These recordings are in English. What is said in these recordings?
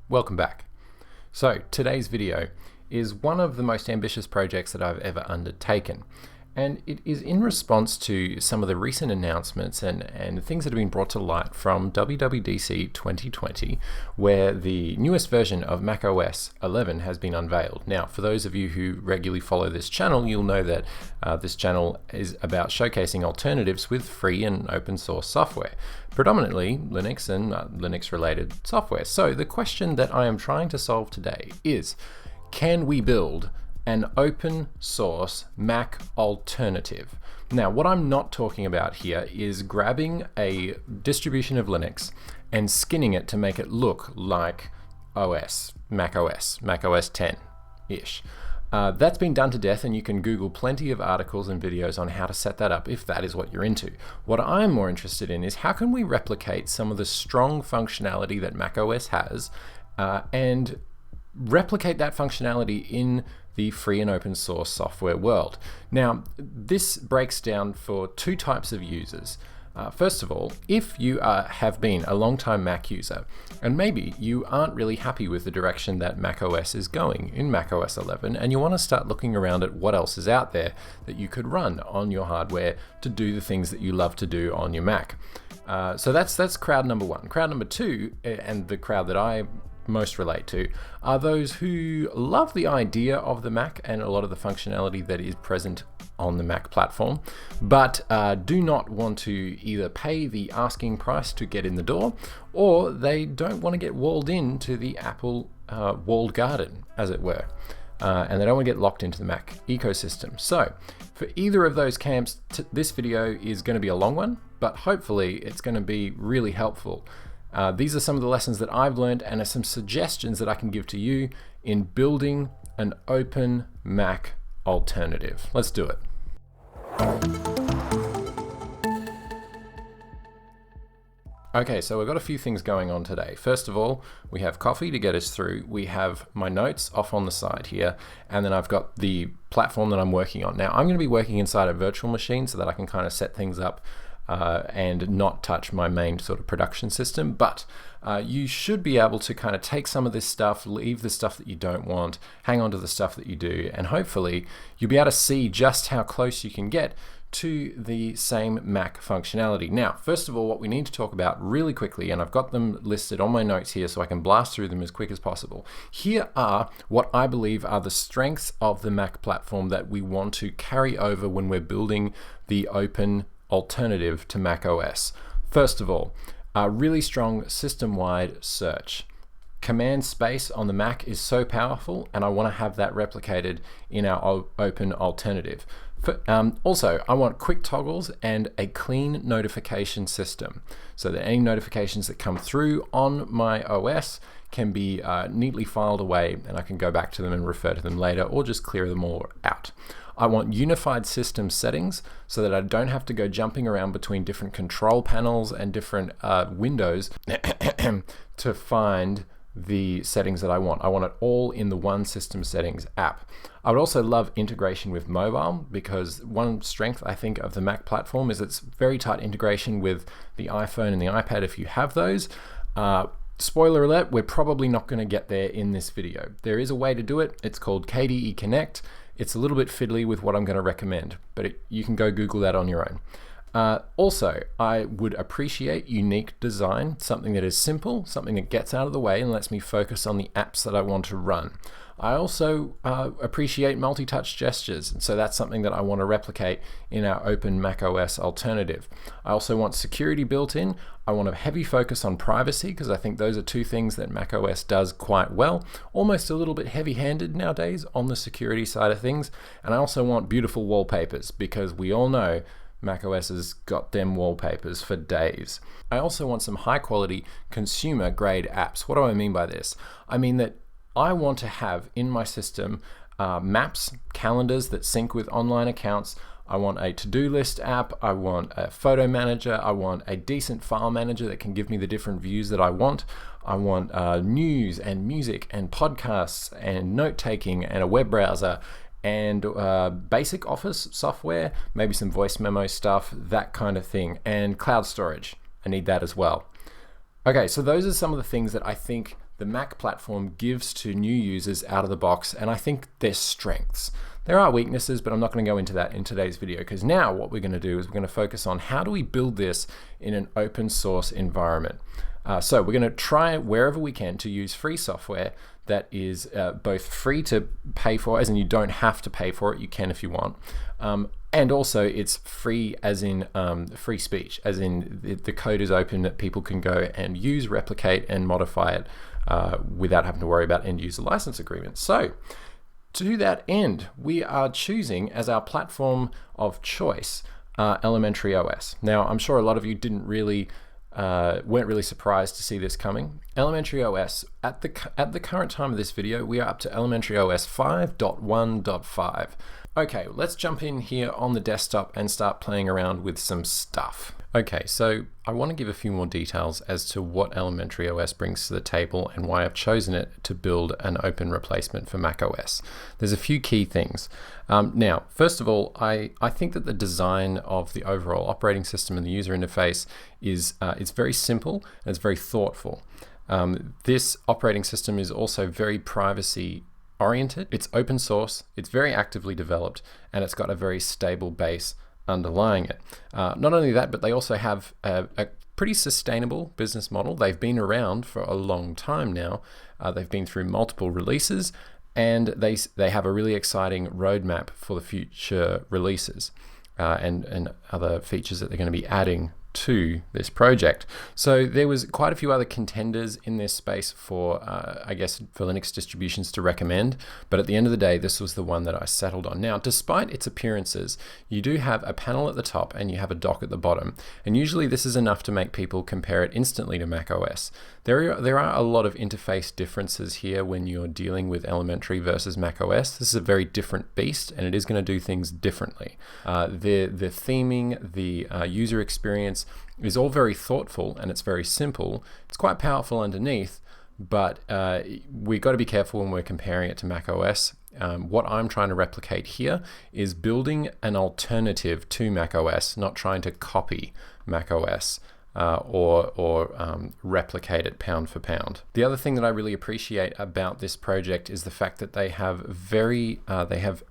Welcome back. So today's video is one of the most ambitious projects that I've ever undertaken, and it is in response to some of the recent announcements and things that have been brought to light from WWDC 2020, where the newest version of macOS 11 has been unveiled. Now, for those of you who regularly follow this channel, you'll know that this channel is about showcasing alternatives with free and open source software, predominantly Linux and Linux-related software. So the question that I am trying to solve today is, can we build an open source Mac alternative? Now, what I'm not talking about here is grabbing a distribution of Linux and skinning it to make it look like macOS 10-ish. That's been done to death, and you can Google plenty of articles and videos on how to set that up if that is what you're into. What I'm more interested in is how can we replicate some of the strong functionality that macOS has and replicate that functionality in the free and open source software world. Now, this breaks down for two types of users. First of all, if you have been a long-time Mac user, and maybe you aren't really happy with the direction that macOS is going in macOS 11, and you want to start looking around at what else is out there that you could run on your hardware to do the things that you love to do on your Mac. So that's crowd number one. Crowd number two, and the crowd that I most relate to, are those who love the idea of the Mac and a lot of the functionality that is present on the Mac platform, but do not want to either pay the asking price to get in the door, or they don't want to get walled into the Apple walled garden, as it were, and they don't want to get locked into the Mac ecosystem. So for either of those camps, this video is going to be a long one, but hopefully it's going to be really helpful. These are some of the lessons that I've learned and are some suggestions that I can give to you in building an open Mac alternative. Let's do it. Okay, so we've got a few things going on today. First of all, we have coffee to get us through. We have my notes off on the side here, and then I've got the platform that I'm working on. Now, I'm going to be working inside a virtual machine so that I can kind of set things up and not touch my main sort of production system, but you should be able to kind of take some of this stuff, leave the stuff that you don't want, hang on to the stuff that you do, and hopefully you'll be able to see just how close you can get to the same Mac functionality. Now, first of all, what we need to talk about really quickly, and I've got them listed on my notes here so I can blast through them as quick as possible. Here are what I believe are the strengths of the Mac platform that we want to carry over when we're building the open alternative to macOS. First of all, a really strong system-wide search. Command space on the Mac is so powerful, and I want to have that replicated in our open alternative. Also, I want quick toggles and a clean notification system so that any notifications that come through on my OS can be neatly filed away, and I can go back to them and refer to them later, or just clear them all out. I want unified system settings so that I don't have to go jumping around between different control panels and different windows to find the settings that I want. I want it all in the one system settings app. I would also love integration with mobile, because one strength I think of the Mac platform is its very tight integration with the iPhone and the iPad if you have those. Spoiler alert, we're probably not going to get there in this video. There is a way to do it. It's called KDE Connect. It's a little bit fiddly with what I'm going to recommend, but you can go Google that on your own. Also, I would appreciate unique design, something that is simple, something that gets out of the way and lets me focus on the apps that I want to run. I also appreciate multi-touch gestures, and so that's something that I want to replicate in our open macOS alternative. I also want security built in. I want a heavy focus on privacy, because I think those are two things that macOS does quite well, almost a little bit heavy-handed nowadays on the security side of things. And I also want beautiful wallpapers, because we all know macOS has got them wallpapers for days. I also want some high-quality consumer-grade apps. What do I mean by this? I mean that I want to have in my system maps, calendars that sync with online accounts. I want a to-do list app. I want a photo manager. I want a decent file manager that can give me the different views that I want. I want news and music and podcasts and note-taking and a web browser and basic Office software, maybe some voice memo stuff, that kind of thing, and cloud storage. I need that as well. Okay, so those are some of the things that I think the Mac platform gives to new users out of the box, and I think they're strengths. There are weaknesses, but I'm not going to go into that in today's video, because now what we're going to do is we're going to focus on how do we build this in an open source environment. So we're going to try wherever we can to use free software that is both free to pay for, as in you don't have to pay for it, you can if you want, and also it's free as in free speech, as in the code is open that people can go and use, replicate, and modify it without having to worry about end user license agreements. So to that end, we are choosing as our platform of choice Elementary OS. Now, I'm sure a lot of you weren't really surprised to see this coming. Elementary OS, at the current time of this video, we are up to Elementary OS 5.1.5. Okay, let's jump in here on the desktop and start playing around with some stuff. Okay, so I want to give a few more details as to what Elementary OS brings to the table and why I've chosen it to build an open replacement for macOS. There's a few key things. Now, first of all, I think that the design of the overall operating system and the user interface is it's very simple and it's very thoughtful. This operating system is also very privacy oriented. It's open source, it's very actively developed, and it's got a very stable base underlying it. Not only that, but they also have a pretty sustainable business model. They've been around for a long time now. They've been through multiple releases, and they have a really exciting roadmap for the future releases and other features that they're going to be adding to this project. So there was quite a few other contenders in this space for, I guess, for Linux distributions to recommend, but at the end of the day, this was the one that I settled on. Now, despite its appearances, you do have a panel at the top and you have a dock at the bottom, and usually this is enough to make people compare it instantly to macOS. There are a lot of interface differences here when you're dealing with Elementary versus macOS. This is a very different beast, and it is going to do things differently. The theming, the user experience is all very thoughtful, and it's very simple. It's quite powerful underneath, but we've got to be careful when we're comparing it to macOS. What I'm trying to replicate here is building an alternative to macOS, not trying to copy macOS. Or replicate it pound for pound. The other thing that I really appreciate about this project is the fact that they have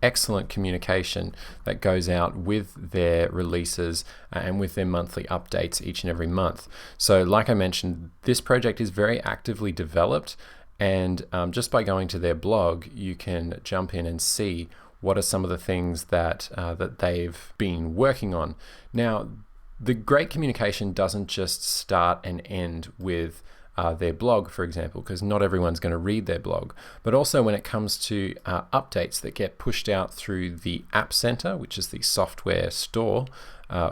excellent communication that goes out with their releases and with their monthly updates each and every month. So like I mentioned, this project is very actively developed, and just by going to their blog, you can jump in and see what are some of the things that they've been working on. Now, the great communication doesn't just start and end with their blog, for example, because not everyone's going to read their blog, but also when it comes to updates that get pushed out through the AppCenter, which is the software store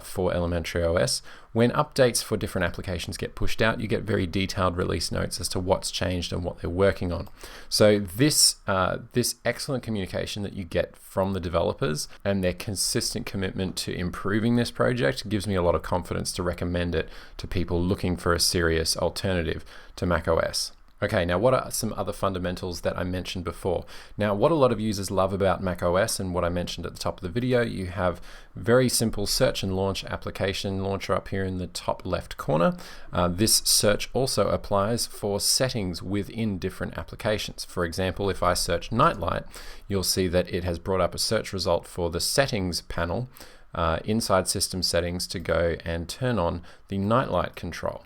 for Elementary OS. When updates for different applications get pushed out, you get very detailed release notes as to what's changed and what they're working on. So this excellent communication that you get from the developers and their consistent commitment to improving this project gives me a lot of confidence to recommend it to people looking for a serious alternative to macOS. Okay, now what are some other fundamentals that I mentioned before? Now, what a lot of users love about macOS and what I mentioned at the top of the video, you have very simple search and launch application launcher up here in the top left corner. This search also applies for settings within different applications. For example, if I search nightlight, you'll see that it has brought up a search result for the settings panel inside system settings to go and turn on the nightlight control.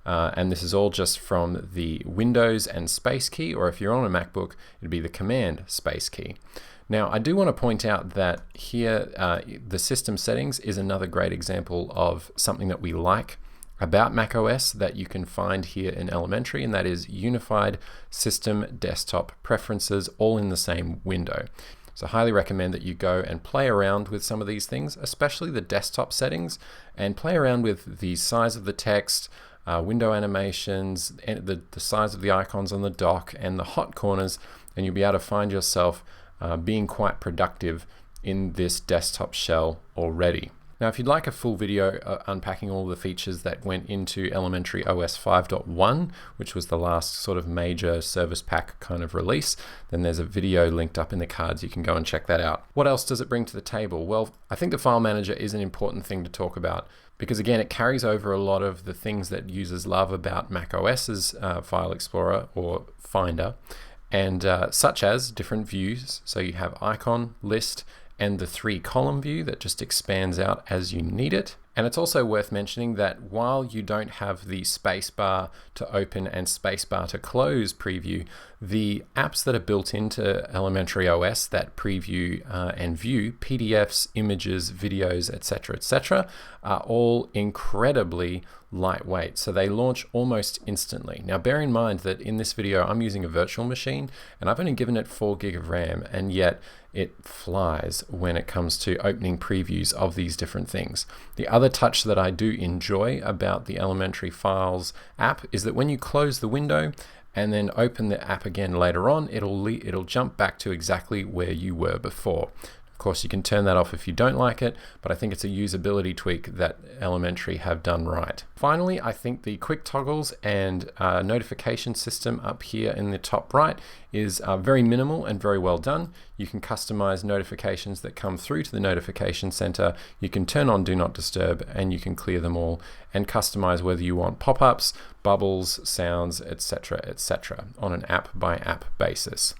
And this is all just from the Windows and space key, or if you're on a MacBook, it'd be the Command space key. Now, I do want to point out that here, the system settings is another great example of something that we like about macOS that you can find here in Elementary, and that is unified system desktop preferences all in the same window. So I highly recommend that you go and play around with some of these things, especially the desktop settings, and play around with the size of the text, window animations, and the size of the icons on the dock, and the hot corners, and you'll be able to find yourself being quite productive in this desktop shell already. Now, if you'd like a full video unpacking all the features that went into Elementary OS 5.1, which was the last sort of major service pack kind of release, then there's a video linked up in the cards. You can go and check that out. What else does it bring to the table? Well, I think the file manager is an important thing to talk about. because again, it carries over a lot of the things that users love about macOS's File Explorer or Finder, and such as different views. So you have icon, list, and the 3-column view that just expands out as you need it. And it's also worth mentioning that while you don't have the spacebar to open and spacebar to close preview, the apps that are built into Elementary OS that preview and view PDFs, images, videos, etc., are all incredibly lightweight. So they launch almost instantly. Now bear in mind that in this video I'm using a virtual machine and I've only given it 4 GB of RAM, and yet it flies when it comes to opening previews of these different things. The other touch that I do enjoy about the Elementary Files app is that when you close the window and then open the app again later on, it'll jump back to exactly where you were before. Of course, you can turn that off if you don't like it, but I think it's a usability tweak that Elementary have done right. Finally, I think the quick toggles and notification system up here in the top right is very minimal and very well done. You can customize notifications that come through to the notification center. You can turn on Do Not Disturb, and you can clear them all and customize whether you want pop-ups, bubbles, sounds, etc. on an app-by-app basis.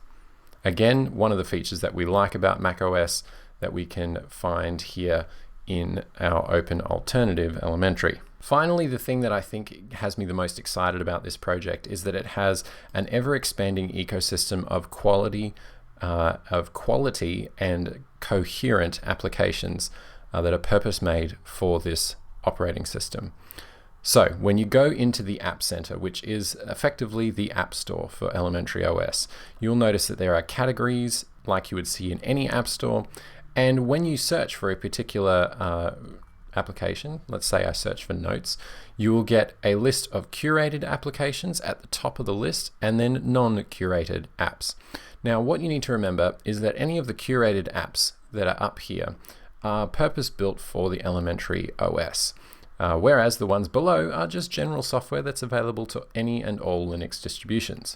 Again, one of the features that we like about macOS that we can find here in our open alternative Elementary. Finally, the thing that I think has me the most excited about this project is that it has an ever-expanding ecosystem of quality and coherent applications that are purpose-made for this operating system. So when you go into the AppCenter, which is effectively the App Store for Elementary OS, you'll notice that there are categories like you would see in any App Store. And when you search for a particular application, let's say I search for Notes, you will get a list of curated applications at the top of the list and then non-curated apps. Now, what you need to remember is that any of the curated apps that are up here are purpose-built for the Elementary OS. Whereas the ones below are just general software that's available to any and all Linux distributions.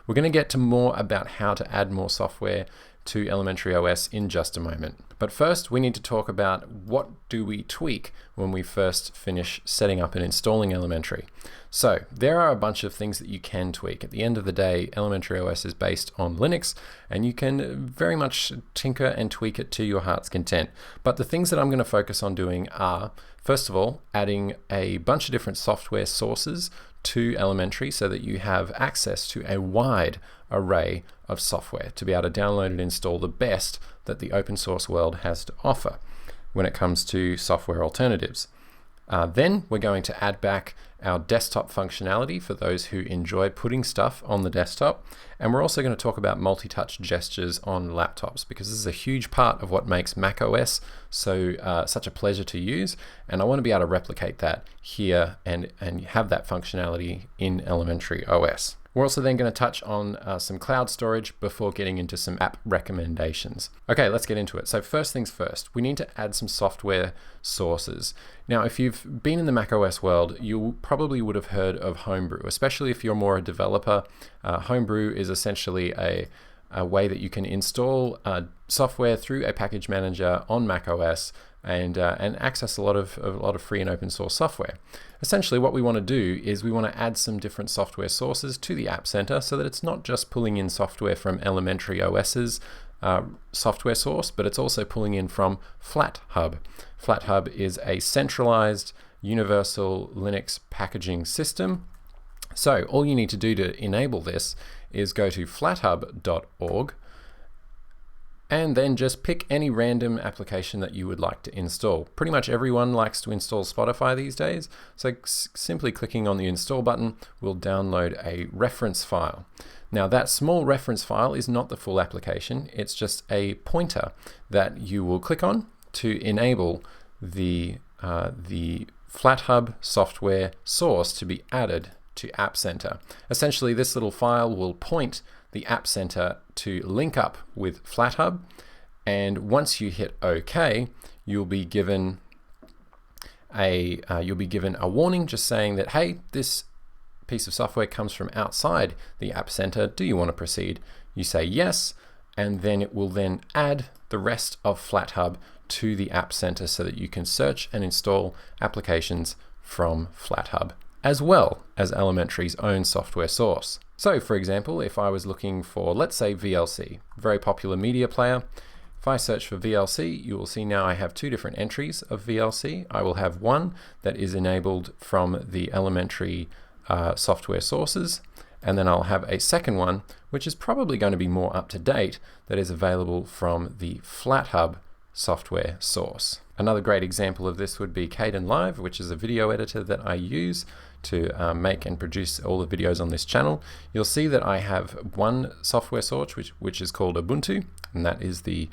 We're going to get to more about how to add more software to Elementary OS in just a moment. But first, we need to talk about what do we tweak when we first finish setting up and installing Elementary. So there are a bunch of things that you can tweak. At the end of the day, Elementary OS is based on Linux, and you can very much tinker and tweak it to your heart's content. But the things that I'm going to focus on doing are, first of all, adding a bunch of different software sources to Elementary so that you have access to a wide array of software to be able to download and install the best that the open source world has to offer when it comes to software alternatives. Then we're going to add back our desktop functionality for those who enjoy putting stuff on the desktop. And we're also going to talk about multi-touch gestures on laptops, because this is a huge part of what makes macOS such a pleasure to use. And I want to be able to replicate that here and have that functionality in Elementary OS. We're also then going to touch on some cloud storage before getting into some app recommendations. Okay, let's get into it. So first things first, we need to add some software sources. Now, if you've been in the macOS world, you probably would have heard of Homebrew, especially if you're more a developer. Homebrew is essentially a way that you can install software through a package manager on macOS and access a lot of free and open source software. Essentially, what we want to do is we want to add some different software sources to the App Center so that it's not just pulling in software from Elementary OS's software source, but it's also pulling in from FlatHub. FlatHub is a centralized universal Linux packaging system. So all you need to do to enable this is go to flathub.org and then just pick any random application that you would like to install. Pretty much everyone likes to install Spotify these days, so simply clicking on the install button will download a reference file. Now that small reference file is not the full application, it's just a pointer that you will click on to enable the FlatHub software source to be added to AppCenter. Essentially, this little file will point the AppCenter to link up with FlatHub, and once you hit OK, you'll be given a warning just saying that, hey, this piece of software comes from outside the AppCenter. Do you want to proceed? You say yes, and then it will then add the rest of FlatHub to the App Center so that you can search and install applications from FlatHub, as well as Elementary's own software source. So for example, if I was looking for, let's say, VLC, very popular media player. If I search for VLC, you will see now I have two different entries of VLC. I will have one that is enabled from the Elementary software sources, and then I'll have a second one, which is probably going to be more up to date, that is available from the FlatHub software source. Another great example of this would be Kdenlive, which is a video editor that I use to make and produce all the videos on this channel. You'll see that I have one software source which is called Ubuntu, and that is the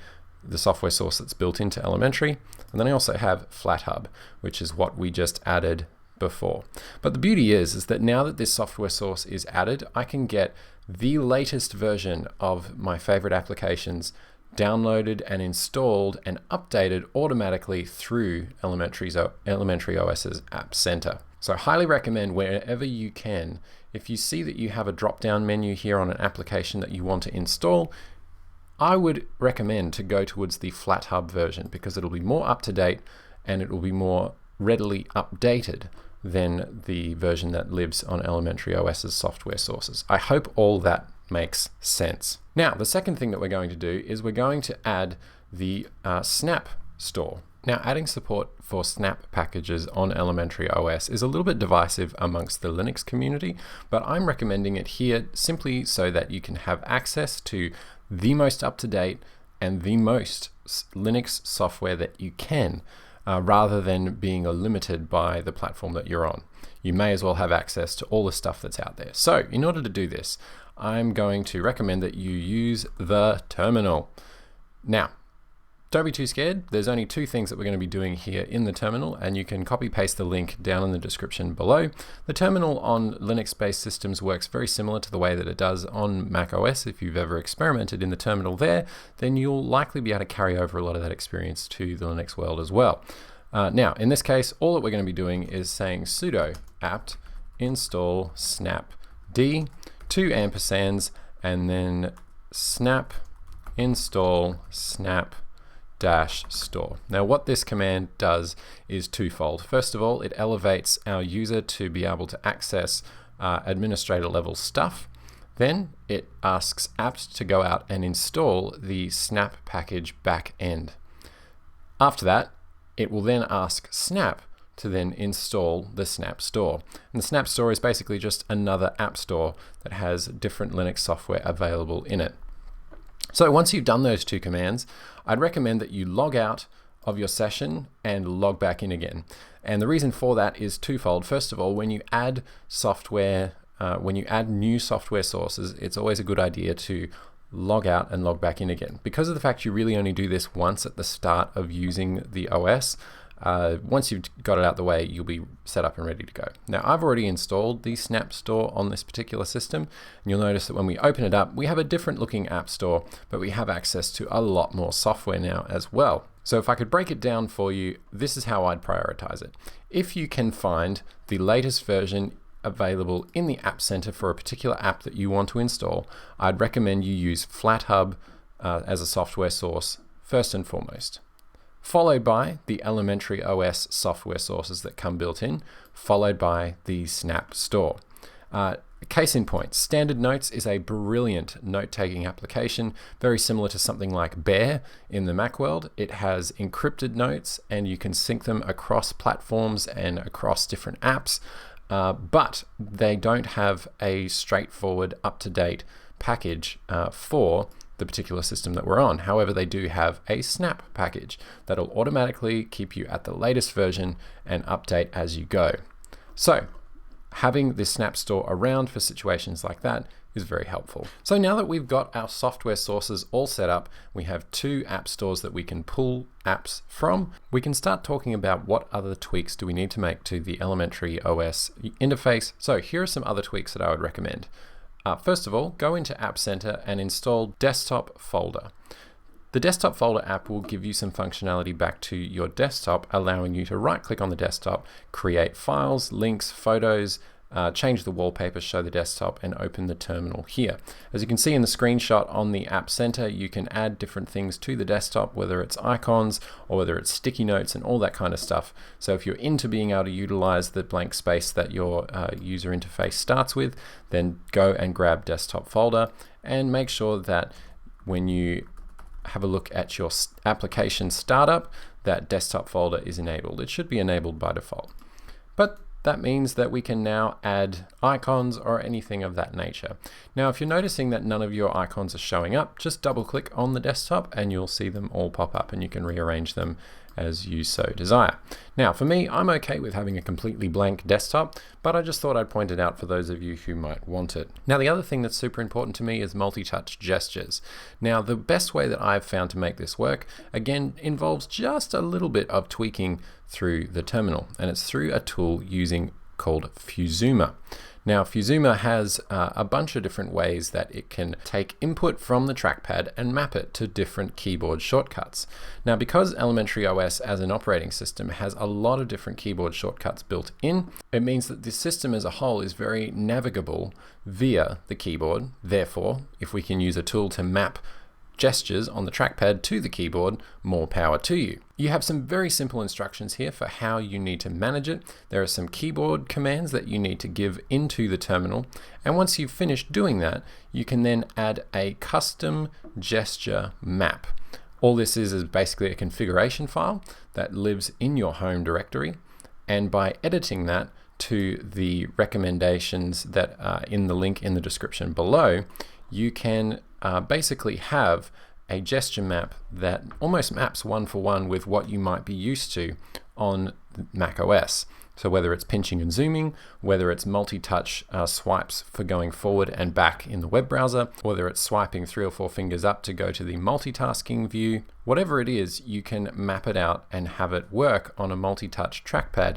software source that's built into Elementary. And then I also have FlatHub, which is what we just added before. But the beauty is that now that this software source is added, I can get the latest version of my favorite applications downloaded and installed and updated automatically through Elementary OS's App Center. So I highly recommend, wherever you can, if you see that you have a drop-down menu here on an application that you want to install, I would recommend to go towards the FlatHub version, because it'll be more up-to-date and it will be more readily updated than the version that lives on Elementary OS's software sources. I hope all that makes sense. Now, the second thing that we're going to do is we're going to add the Snap store. Now, adding support for Snap packages on Elementary OS is a little bit divisive amongst the Linux community, but I'm recommending it here simply so that you can have access to the most up-to-date and the most Linux software that you can, rather than being limited by the platform that you're on. You may as well have access to all the stuff that's out there. So in order to do this, I'm going to recommend that you use the terminal. Now, don't be too scared. There's only two things that we're going to be doing here in the terminal, and you can copy paste the link down in the description below. The terminal on Linux-based systems works very similar to the way that it does on macOS. If you've ever experimented in the terminal there, then you'll likely be able to carry over a lot of that experience to the Linux world as well. Now, in this case, all that we're going to be doing is saying sudo apt install snapd, 2 ampersands, and then snap install snap -store. Now, what this command does is twofold. First of all, it elevates our user to be able to access administrator level stuff. Then it asks apt to go out and install the snap package back end. After that, it will then ask snap to then install the Snap Store. And the Snap Store is basically just another app store that has different Linux software available in it. So once you've done those two commands, I'd recommend that you log out of your session and log back in again. And the reason for that is twofold. First of all, when you add software, when you add new software sources, it's always a good idea to log out and log back in again. Because of the fact you really only do this once at the start of using the OS, once you've got it out the way, you'll be set up and ready to go. Now, I've already installed the Snap Store on this particular system, and you'll notice that when we open it up, we have a different looking app store, but we have access to a lot more software now as well. So if I could break it down for you, this is how I'd prioritize it. If you can find the latest version available in the App Center for a particular app that you want to install, I'd recommend you use FlatHub as a software source first and foremost, followed by the Elementary OS software sources that come built in, followed by the Snap Store. Case in point, Standard Notes is a brilliant note-taking application, very similar to something like Bear in the Mac world. It has encrypted notes and you can sync them across platforms and across different apps, but they don't have a straightforward, up-to-date package for the particular system that we're on. However, they do have a Snap package that'll automatically keep you at the latest version and update as you go. So having this Snap Store around for situations like that is very helpful. So now that we've got our software sources all set up, we have two app stores that we can pull apps from, we can start talking about what other tweaks do we need to make to the Elementary OS interface. So here are some other tweaks that I would recommend. First of all, go into AppCenter and install Desktop Folder. The Desktop Folder app will give you some functionality back to your desktop, allowing you to right-click on the desktop, create files, links, photos, change the wallpaper, show the desktop, and open the terminal here. As you can see in the screenshot on the AppCenter, you can add different things to the desktop, whether it's icons or whether it's sticky notes and all that kind of stuff. So if you're into being able to utilize the blank space that your user interface starts with, then go and grab desktop folder and make sure that when you have a look at your application startup, that desktop folder is enabled. It should be enabled by default. But that means that we can now add icons or anything of that nature. Now, if you're noticing that none of your icons are showing up, just double click on the desktop and you'll see them all pop up, and you can rearrange them as you so desire. Now, for me, I'm okay with having a completely blank desktop, but I just thought I'd point it out for those of you who might want it. Now, the other thing that's super important to me is multi-touch gestures. Now, the best way that I've found to make this work, again, involves just a little bit of tweaking through the terminal, and it's through a tool called Fuzuma. Now, Fuzuma has a bunch of different ways that it can take input from the trackpad and map it to different keyboard shortcuts. Now, because Elementary OS as an operating system has a lot of different keyboard shortcuts built in, it means that the system as a whole is very navigable via the keyboard. Therefore, if we can use a tool to map gestures on the trackpad to the keyboard, more power to you. You have some very simple instructions here for how you need to manage it. There are some keyboard commands that you need to give into the terminal, and once you've finished doing that, you can then add a custom gesture map. All this is basically a configuration file that lives in your home directory, and by editing that to the recommendations that are in the link in the description below, you can basically have a gesture map that almost maps one-for-one with what you might be used to on macOS. So whether it's pinching and zooming, whether it's multi-touch swipes for going forward and back in the web browser, whether it's swiping 3 or 4 fingers up to go to the multitasking view, whatever it is, you can map it out and have it work on a multi-touch trackpad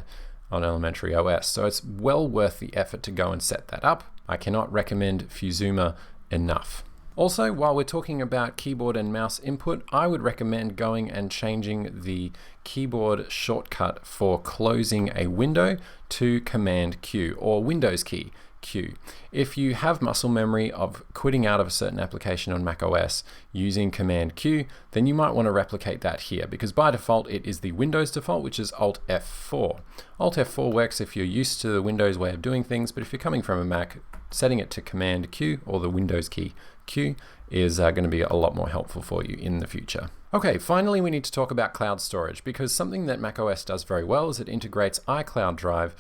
on Elementary OS. So it's well worth the effort to go and set that up. I cannot recommend Fuzuma enough. Also, while we're talking about keyboard and mouse input, I would recommend going and changing the keyboard shortcut for closing a window to Command Q or Windows key Q. If you have muscle memory of quitting out of a certain application on macOS using Command Q, then you might want to replicate that here, because by default it is the Windows default, which is Alt F4. Alt F4 works if you're used to the Windows way of doing things, but if you're coming from a Mac, setting it to Command Q or the Windows key Q is going to be a lot more helpful for you in the future. Okay, finally we need to talk about cloud storage, because something that macOS does very well is it integrates iCloud Drive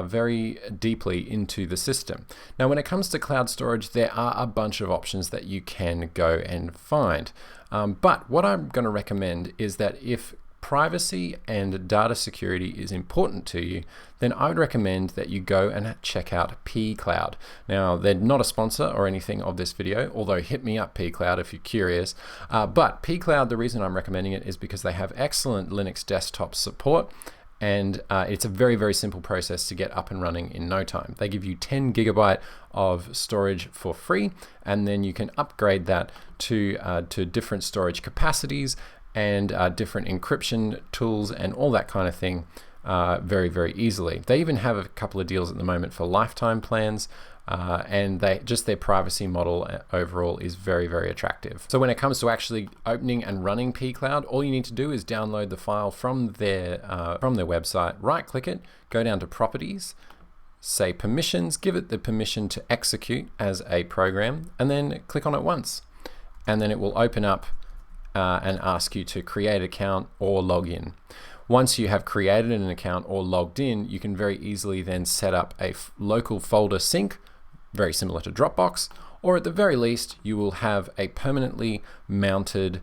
very deeply into the system. Now, when it comes to cloud storage, there are a bunch of options that you can go and find. But what I'm going to recommend is that if privacy and data security is important to you, then I would recommend that you go and check out pCloud. Now, they're not a sponsor or anything of this video, although hit me up pCloud if you're curious. But pCloud, the reason I'm recommending it is because they have excellent Linux desktop support, and it's a very, very simple process to get up and running in no time. They give you 10 gigabyte of storage for free, and then you can upgrade that to different storage capacities and different encryption tools and all that kind of thing very, very easily. They even have a couple of deals at the moment for lifetime plans, and their privacy model overall is very, very attractive. So when it comes to actually opening and running pCloud, all you need to do is download the file from their website, right-click it, go down to Properties, say Permissions, give it the permission to execute as a program, and then click on it once. And then it will open up and ask you to create an account or log in. Once you have created an account or logged in, you can very easily then set up a local folder sync, very similar to Dropbox, or at the very least, you will have a permanently mounted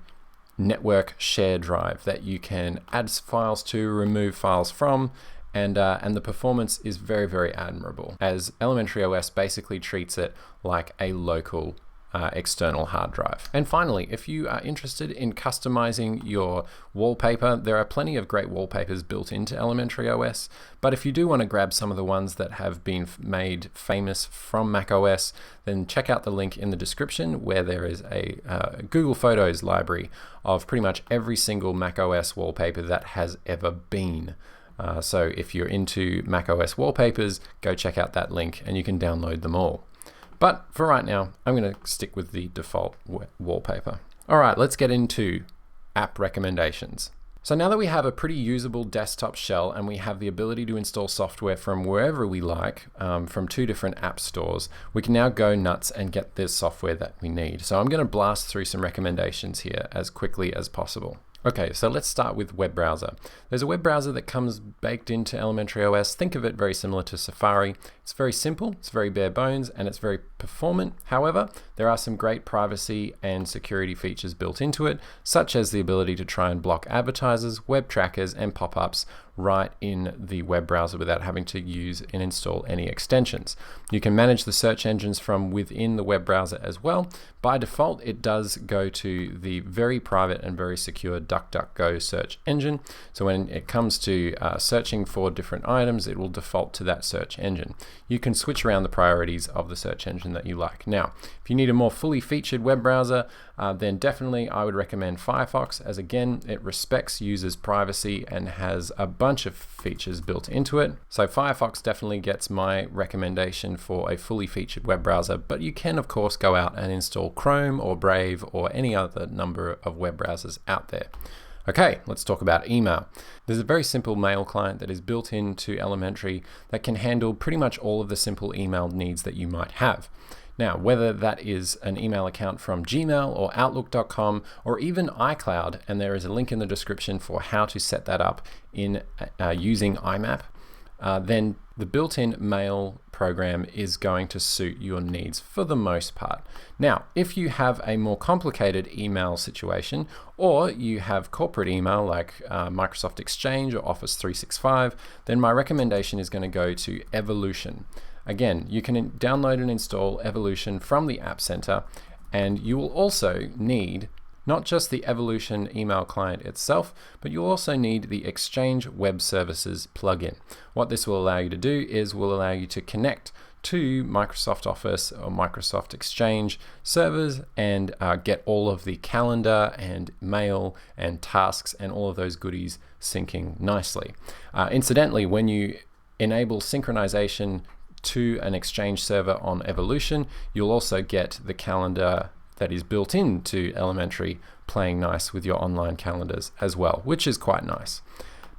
network share drive that you can add files to, remove files from, and the performance is very, very admirable, as Elementary OS basically treats it like a local external hard drive. And finally, if you are interested in customizing your wallpaper, there are plenty of great wallpapers built into Elementary OS, but if you do want to grab some of the ones that have been made famous from macOS, then check out the link in the description where there is a Google Photos library of pretty much every single macOS wallpaper that has ever been So if you're into macOS wallpapers, go check out that link and you can download them all. But for right now, I'm going to stick with the default wallpaper. All right, let's get into app recommendations. So now that we have a pretty usable desktop shell and we have the ability to install software from wherever we like, from 2 different app stores, we can now go nuts and get this software that we need. So I'm going to blast through some recommendations here as quickly as possible. Okay, so let's start with web browser. There's a web browser that comes baked into Elementary OS. Think of it very similar to Safari. It's very simple, it's very bare bones, and it's very performant. However, there are some great privacy and security features built into it, such as the ability to try and block advertisers, web trackers, and pop-ups right in the web browser without having to use and install any extensions. You can manage the search engines from within the web browser as well. By default, it does go to the very private and very secure DuckDuckGo search engine. So when it comes to searching for different items, it will default to that search engine. You can switch around the priorities of the search engine that you like. Now, if you need a more fully featured web browser, then definitely I would recommend Firefox, as again, it respects users' privacy and has a bunch of features built into it. So Firefox definitely gets my recommendation for a fully featured web browser, but you can of course go out and install Chrome or Brave or any other number of web browsers out there. Okay, let's talk about email. There's a very simple mail client that is built into Elementary that can handle pretty much all of the simple email needs that you might have. Now, whether that is an email account from Gmail or Outlook.com or even iCloud, and there is a link in the description for how to set that up in using IMAP, then the built-in mail program is going to suit your needs for the most part. Now, if you have a more complicated email situation, or you have corporate email like Microsoft Exchange or Office 365, then my recommendation is going to go to Evolution. Again, you can download and install Evolution from the AppCenter, and you will also need not just the Evolution email client itself, but you'll also need the Exchange Web Services plugin. What this will allow you to do is will allow you to connect to Microsoft Office or Microsoft Exchange servers and get all of the calendar and mail and tasks and all of those goodies syncing nicely. Incidentally, when you enable synchronization to an Exchange server on Evolution, you'll also get the calendar that is built into Elementary playing nice with your online calendars as well, which is quite nice.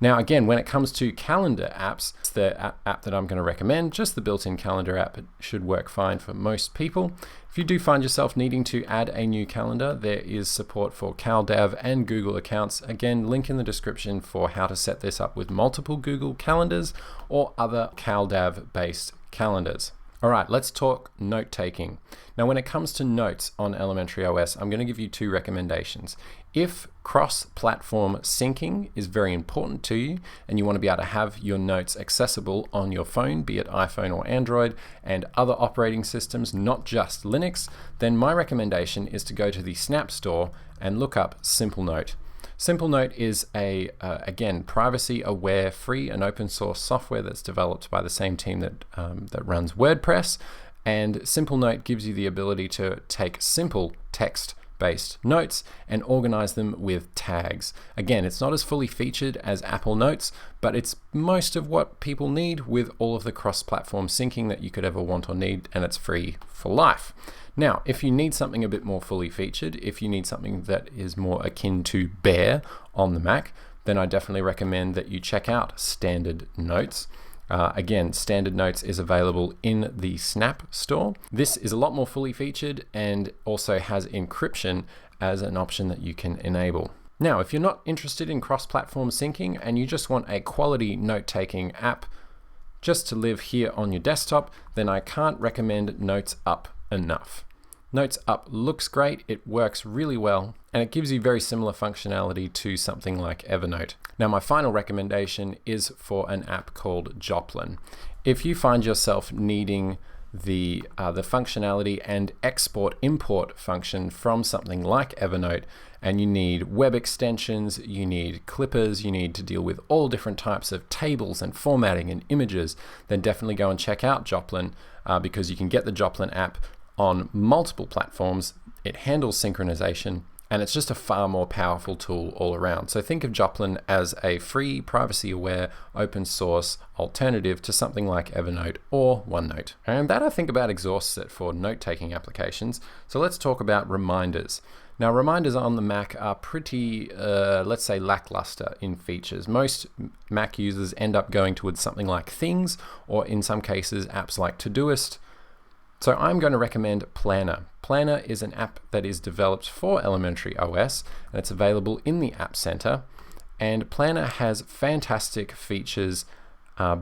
Now again, when it comes to calendar apps, it's the app that I'm going to recommend. Just the built-in calendar app. It should work fine for most people. If you do find yourself needing to add a new calendar, there is support for CalDAV and Google accounts. Again, link in the description for how to set this up with multiple Google calendars or other CalDAV-based calendars. All right, let's talk note-taking. Now, when it comes to notes on Elementary OS, I'm going to give you 2 recommendations. If cross-platform syncing is very important to you and you want to be able to have your notes accessible on your phone, be it iPhone or Android, and other operating systems, not just Linux, then my recommendation is to go to the Snap Store and look up SimpleNote. SimpleNote is a, again, privacy-aware, free and open source software that's developed by the same team that runs WordPress. And SimpleNote gives you the ability to take simple text-based notes and organize them with tags. Again, it's not as fully featured as Apple Notes, but it's most of what people need with all of the cross-platform syncing that you could ever want or need, and it's free for life. Now, if you need something a bit more fully featured, if you need something that is more akin to Bear on the Mac, then I definitely recommend that you check out Standard Notes. Again, Standard Notes is available in the Snap Store. This is a lot more fully featured and also has encryption as an option that you can enable. Now, if you're not interested in cross-platform syncing and you just want a quality note-taking app just to live here on your desktop, then I can't recommend Notes Up enough. Notes Up looks great, it works really well, and it gives you very similar functionality to something like Evernote. Now, my final recommendation is for an app called Joplin. If you find yourself needing the functionality and export-import function from something like Evernote, and you need web extensions, you need clippers, you need to deal with all different types of tables and formatting and images, then definitely go and check out Joplin because you can get the Joplin app on multiple platforms. It handles synchronization, And it's just a far more powerful tool all around. So think of Joplin as a free, privacy-aware, open source alternative to something like Evernote or OneNote. And that, I think, about exhausts it for note-taking applications. So let's talk about reminders. Now, reminders on the Mac are pretty, let's say, lackluster in features. Most Mac users end up going towards something like Things, or in some cases, apps like Todoist. So I'm going to recommend Planner. Planner is an app that is developed for elementary OS, and it's available in the AppCenter. And Planner has fantastic features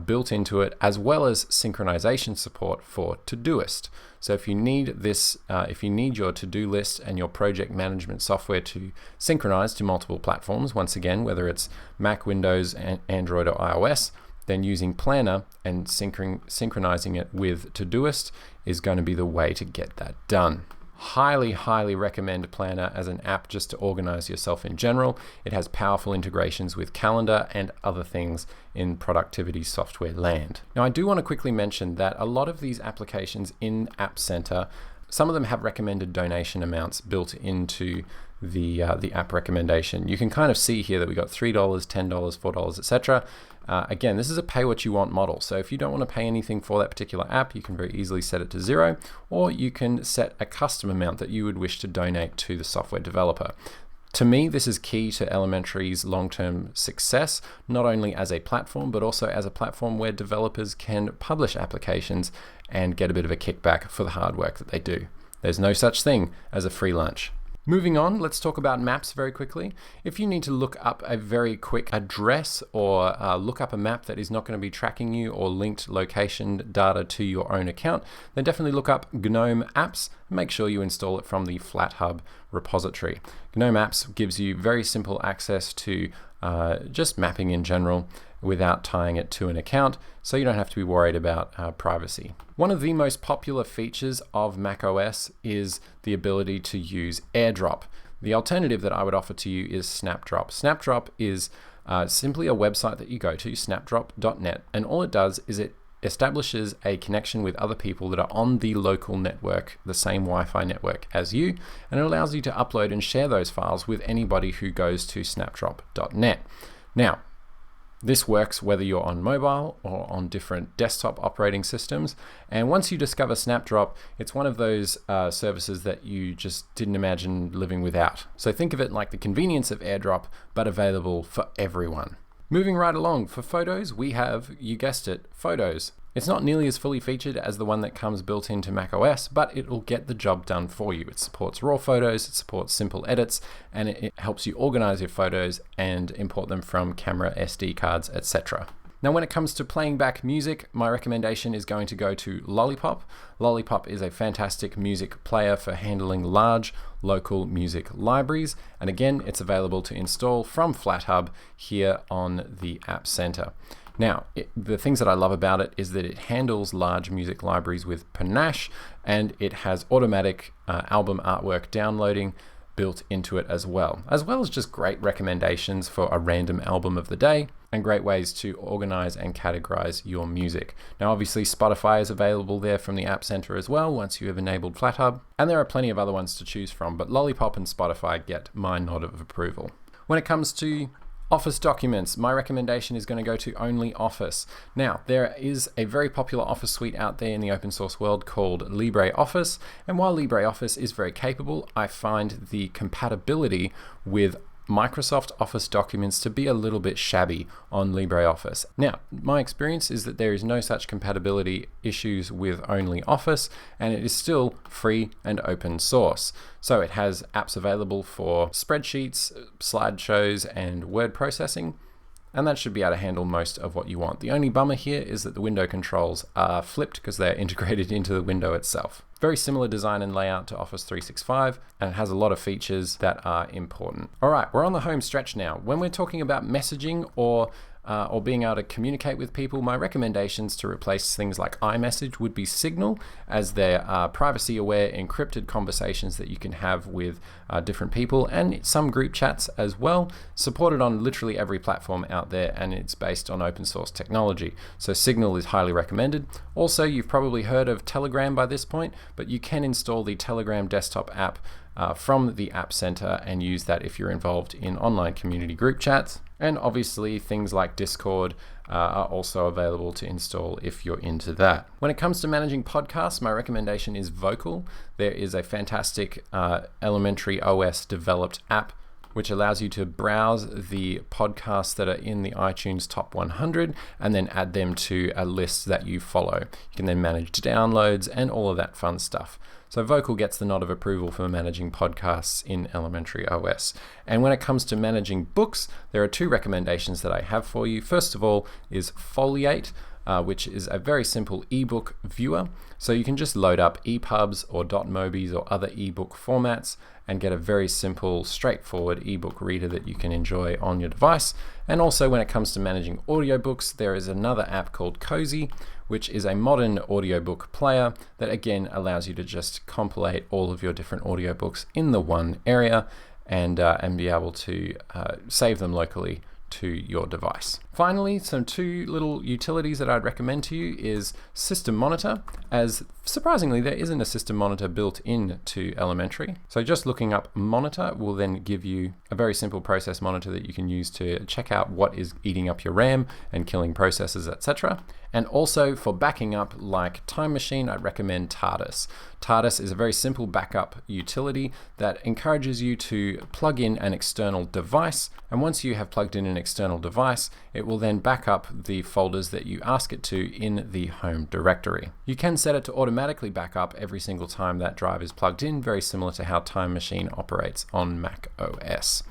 built into it, as well as synchronization support for Todoist. So if you need this, if you need your to-do list and your project management software to synchronize to multiple platforms, once again, whether it's Mac, Windows, Android, or iOS, then using Planner and synchronizing it with Todoist is going to be the way to get that done. Highly, highly recommend Planner as an app just to organize yourself in general. It has powerful integrations with calendar and other things in productivity software land. Now, I do want to quickly mention that a lot of these applications in AppCenter, some of them have recommended donation amounts built into the app recommendation. You can kind of see here that we got $3, $10, $4, etc. Again, this is a pay what you want model. So if you don't want to pay anything for that particular app, you can very easily set it to 0, or you can set a custom amount that you would wish to donate to the software developer. To me, this is key to Elementary's long-term success, not only as a platform, but also as a platform where developers can publish applications and get a bit of a kickback for the hard work that they do. There's no such thing as a free lunch. Moving on, let's talk about maps very quickly. If you need to look up a very quick address or look up a map that is not going to be tracking you or linked location data to your own account, then definitely look up GNOME Apps and make sure you install it from the FlatHub repository. GNOME Apps gives you very simple access to just mapping in general without tying it to an account, so you don't have to be worried about privacy. One of the most popular features of macOS is the ability to use AirDrop. The alternative that I would offer to you is Snapdrop. Snapdrop is simply a website that you go to, snapdrop.net, and all it does is it establishes a connection with other people that are on the local network, the same Wi-Fi network as you, and it allows you to upload and share those files with anybody who goes to snapdrop.net. Now, this works whether you're on mobile or on different desktop operating systems. And once you discover Snapdrop, it's one of those services that you just didn't imagine living without. So think of it like the convenience of AirDrop, but available for everyone. Moving right along, for photos, we have, you guessed it, Photos. It's not nearly as fully featured as the one that comes built into macOS, but it will get the job done for you. It supports raw photos, it supports simple edits, and it helps you organize your photos and import them from camera, SD cards, etc. Now, when it comes to playing back music, my recommendation is going to go to Lollipop. Lollipop is a fantastic music player for handling large local music libraries. And again, it's available to install from FlatHub here on the AppCenter. Now, the things that I love about it is that it handles large music libraries with panache, and it has automatic album artwork downloading built into it as well as just great recommendations for a random album of the day and great ways to organize and categorize your music. Now, obviously, Spotify is available there from the AppCenter as well once you have enabled FlatHub, and there are plenty of other ones to choose from, but Lollipop and Spotify get my nod of approval. When it comes to Office documents, my recommendation is going to go to only Office. Now, there is a very popular Office suite out there in the open source world called LibreOffice, and while LibreOffice is very capable, I find the compatibility with Microsoft Office documents to be a little bit shabby on LibreOffice. Now, my experience is that there is no such compatibility issues with only Office, and it is still free and open source. So it has apps available for spreadsheets, slideshows, and word processing, and that should be able to handle most of what you want. The only bummer here is that the window controls are flipped because they're integrated into the window itself. Very similar design and layout to Office 365, and it has a lot of features that are important. All right, we're on the home stretch now. When we're talking about messaging or being able to communicate with people, my recommendations to replace things like iMessage would be Signal, as there are privacy-aware encrypted conversations that you can have with different people, and some group chats as well, supported on literally every platform out there, and it's based on open source technology. So Signal is highly recommended. Also, you've probably heard of Telegram by this point, but you can install the Telegram desktop app from the AppCenter and use that if you're involved in online community group chats. And obviously things like Discord are also available to install if you're into that. When it comes to managing podcasts, my recommendation is Vocal. There is a fantastic elementary OS developed app which allows you to browse the podcasts that are in the iTunes Top 100 and then add them to a list that you follow. You can then manage downloads and all of that fun stuff. So Vocal gets the nod of approval for managing podcasts in elementary OS. And when it comes to managing books, there are two recommendations that I have for you. First of all is Foliate, which is a very simple ebook viewer. So you can just load up EPUBs or .mobis or other ebook formats and get a very simple, straightforward ebook reader that you can enjoy on your device. And also when it comes to managing audiobooks, there is another app called Cozy, which is a modern audiobook player that again allows you to just compilate all of your different audiobooks in the one area and be able to save them locally to your device. Finally, some two little utilities that I'd recommend to you is System Monitor, as surprisingly there isn't a System Monitor built into elementary. So just looking up monitor will then give you a very simple process monitor that you can use to check out what is eating up your RAM and killing processes, etc. And also for backing up like Time Machine, I'd recommend TARDIS. TARDIS is a very simple backup utility that encourages you to plug in an external device, and once you have plugged in an external device, it will then back up the folders that you ask it to in the home directory. You can set it to automatically back up every single time that drive is plugged in, very similar to how Time Machine operates on macOS.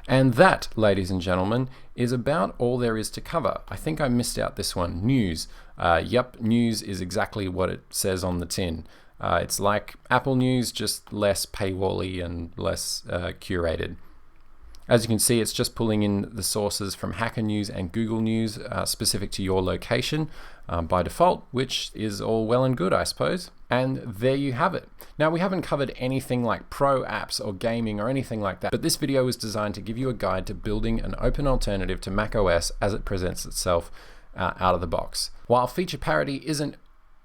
And that, ladies and gentlemen, is about all there is to cover. I think I missed out this one, news. Yep, news is exactly what it says on the tin. It's like Apple News, just less paywall-y and less curated. As you can see, it's just pulling in the sources from Hacker News and Google News specific to your location by default, which is all well and good, I suppose. And there you have it. Now, we haven't covered anything like pro apps or gaming or anything like that, but this video was designed to give you a guide to building an open alternative to macOS as it presents itself out of the box. While feature parity isn't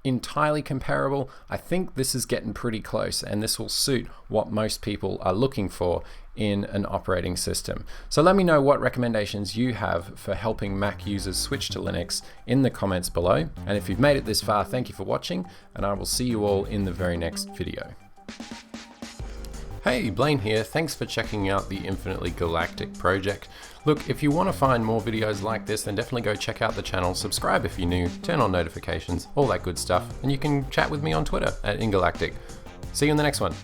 entirely comparable, I think this is getting pretty close, and this will suit what most people are looking for in an operating system. So let me know what recommendations you have for helping Mac users switch to Linux in the comments below. And if you've made it this far, thank you for watching, and I will see you all in the very next video. Hey, Blaine here. Thanks for checking out the Infinitely Galactic project. Look, if you want to find more videos like this, then definitely go check out the channel, subscribe if you're new, turn on notifications, all that good stuff, and you can chat with me on Twitter @InGalactic. See you in the next one.